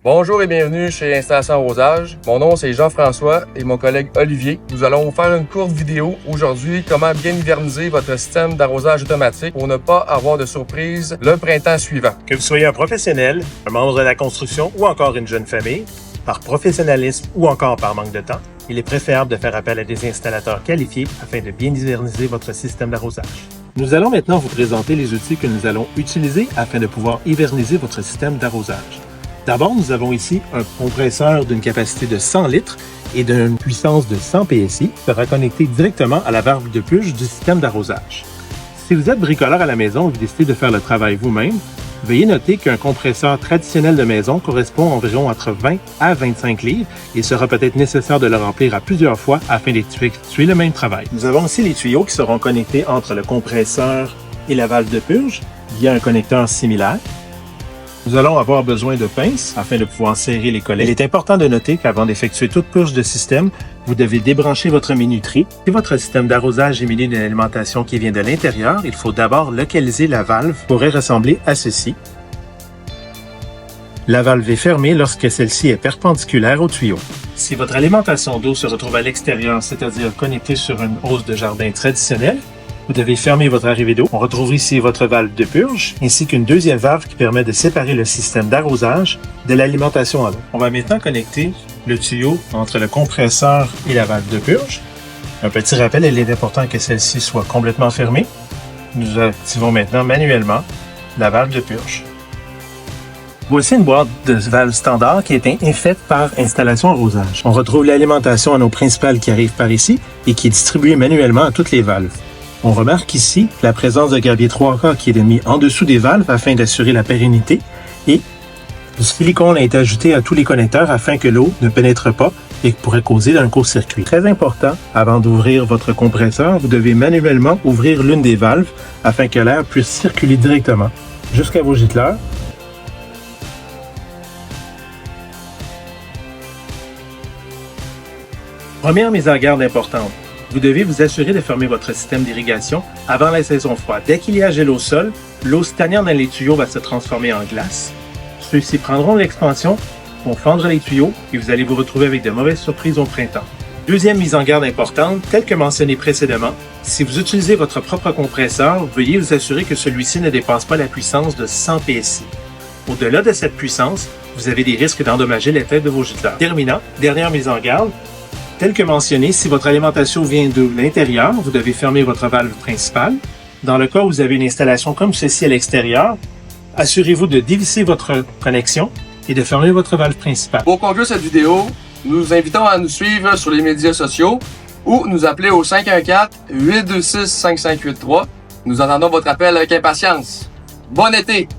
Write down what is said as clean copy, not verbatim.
Bonjour et bienvenue chez Installation Arrosage. Mon nom c'est Jean-François et mon collègue Olivier. Nous allons vous faire une courte vidéo aujourd'hui comment bien hiverniser votre système d'arrosage automatique pour ne pas avoir de surprise le printemps suivant. Que vous soyez un professionnel, un membre de la construction ou encore une jeune famille, par professionnalisme ou encore par manque de temps, il est préférable de faire appel à des installateurs qualifiés afin de bien hiverniser votre système d'arrosage. Nous allons maintenant vous présenter les outils que nous allons utiliser afin de pouvoir hiverniser votre système d'arrosage. D'abord, nous avons ici un compresseur d'une capacité de 100 litres et d'une puissance de 100 PSI qui sera connecté directement à la valve de purge du système d'arrosage. Si vous êtes bricoleur à la maison et vous décidez de faire le travail vous-même, veuillez noter qu'un compresseur traditionnel de maison correspond environ entre 20 à 25 livres et sera peut-être nécessaire de le remplir à plusieurs fois afin d'effectuer le même travail. Nous avons aussi les tuyaux qui seront connectés entre le compresseur et la valve de purge via un connecteur similaire. Nous allons avoir besoin de pinces afin de pouvoir serrer les collets. Il est important de noter qu'avant d'effectuer toute purge de système, vous devez débrancher votre minuterie. Si votre système d'arrosage est muni d'une alimentation qui vient de l'intérieur, il faut d'abord localiser la valve qui pourrait ressembler à ceci. La valve est fermée lorsque celle-ci est perpendiculaire au tuyau. Si votre alimentation d'eau se retrouve à l'extérieur, c'est-à-dire connectée sur une hausse de jardin traditionnelle, vous devez fermer votre arrivée d'eau. On retrouve ici votre valve de purge, ainsi qu'une deuxième valve qui permet de séparer le système d'arrosage de l'alimentation en eau. On va maintenant connecter le tuyau entre le compresseur et la valve de purge. Un petit rappel, il est important que celle-ci soit complètement fermée. Nous activons maintenant manuellement la valve de purge. Voici une boîte de valves standard qui est faite par installation arrosage. On retrouve l'alimentation en eau principale qui arrive par ici et qui est distribuée manuellement à toutes les valves. On remarque ici la présence de gravier 3K qui est mis en dessous des valves afin d'assurer la pérennité et du silicone a été ajouté à tous les connecteurs afin que l'eau ne pénètre pas et pourrait causer un court-circuit. Très important, avant d'ouvrir votre compresseur, vous devez manuellement ouvrir l'une des valves afin que l'air puisse circuler directement jusqu'à vos gicleurs. Première mise en garde importante. Vous devez vous assurer de fermer votre système d'irrigation avant la saison froide. Dès qu'il y a gel au sol, l'eau stagnant dans les tuyaux va se transformer en glace. Ceux-ci prendront l'expansion, vont fendre les tuyaux et vous allez vous retrouver avec de mauvaises surprises au printemps. Deuxième mise en garde importante, telle que mentionné précédemment, si vous utilisez votre propre compresseur, veuillez vous assurer que celui-ci ne dépasse pas la puissance de 100 PSI. Au-delà de cette puissance, vous avez des risques d'endommager les têtes de vos gicleurs. Terminant, dernière mise en garde, tel que mentionné, si votre alimentation vient de l'intérieur, vous devez fermer votre valve principale. Dans le cas où vous avez une installation comme ceci à l'extérieur, assurez-vous de dévisser votre connexion et de fermer votre valve principale. Pour conclure cette vidéo, nous vous invitons à nous suivre sur les médias sociaux ou nous appeler au 514-826-5583. Nous attendons votre appel avec impatience. Bon été!